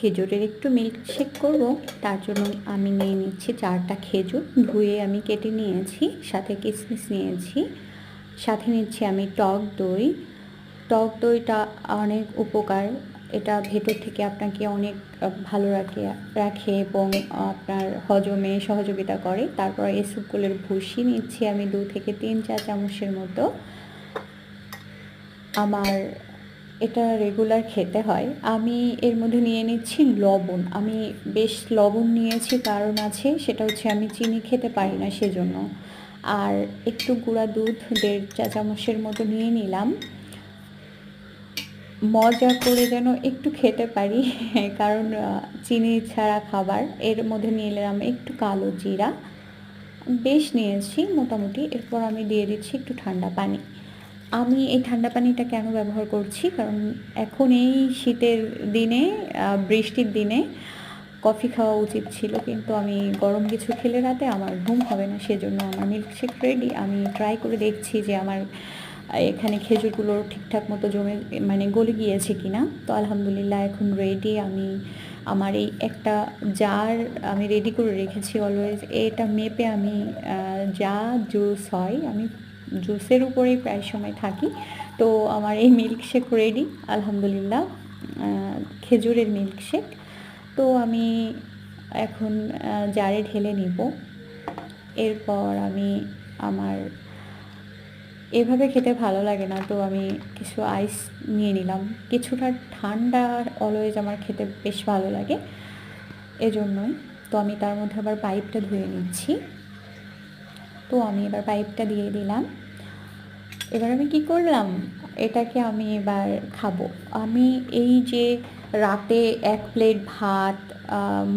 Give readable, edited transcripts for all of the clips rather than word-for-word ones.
খেজুরের একটু মিল্কশেক করব, তার জন্য আমি নিয়ে নিচ্ছি 4টা খেজুর, ধুয়ে আমি কেটে নিয়েছি, সাথে কিশমিশ নিয়েছি, সাথে নিচ্ছি আমি টক দই। টক দইটা অনেক উপকার, এটা ভেতর থেকে আপনাকে অনেক ভালো রাখে এবং আপনার হজমে সহযোগিতা করে। তারপর এসবগুলোর ভুসি নিচ্ছি আমি 2 থেকে 3 চা চামচের মতো। আমার এটা রেগুলার খেতে হয়। আমি এর মধ্যে নিয়ে নিচ্ছি লবণ। আমি বেশ লবণ নিয়েছি, কারণ আছে, সেটা হচ্ছে আমি চিনি খেতে পারি না সেজন্য। আর একটু গুঁড়া দুধ 1.5 চা চামচের মতো নিয়ে নিলাম, মজা করে যেন একটু খেতে পারি কারণ চিনি ছাড়া খাবার। এর মধ্যে নিয়ে নিলাম একটু কালো জিরা, বেশ নিয়েছি মোটামুটি। এরপর আমি দিয়ে দিচ্ছি একটু ঠান্ডা পানি। আমি এই ঠান্ডা পানিটা কেন ব্যবহার করছি, কারণ এখন এই শীতের দিনে, বৃষ্টির দিনে কফি খাওয়া উচিত ছিল, কিন্তু আমি গরম কিছু খেলে রাতে আমার ঘুম হবে না, সেজন্য আমার মিল্কশেক রেডি। আমি ট্রাই করে দেখছি যে আমার এখানে খেজুরগুলো ঠিকঠাক মতো জমে, মানে গলে গিয়েছে কিনা। তো আলহামদুলিল্লাহ এখন রেডি। আমি আমার এই একটা জার আমি রেডি করে রেখেছি অলওয়েজ, এটা মেপে আমি যা জুস হয়, আমি জুসের উপরেই প্রায় সময় থাকি। তো আমার এই মিল্কশেক রেডি আলহামদুলিল্লাহ, খেজুরের মিল্কশেক। তো আমি এখন জারে ঢেলে নিব। এরপর আমি আমার এভাবে খেতে ভালো লাগে না, তো আমি কিছু আইস নিয়ে নিলাম। কিছুটা ঠান্ডা অলওয়েজ আমার খেতে বেশ ভালো লাগে, এজন্যই। তো আমি তার মধ্যে আবার পাইপটা ধুয়ে নিচ্ছি। তো আমি এবার পাইপটা দিয়ে দিলাম। এবার আমি কি করলাম, এটাকে আমি এবার খাবো। আমি এই যে রাতে 1 প্লেট ভাত,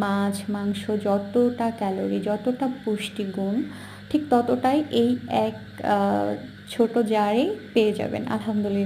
মাছ মাংস, যতটা ক্যালোরি, যতটা পুষ্টিগুণ, ঠিক ততটাই এই এক ছোট জারে পেয়ে যাবেন আলহামদুলিল্লাহ।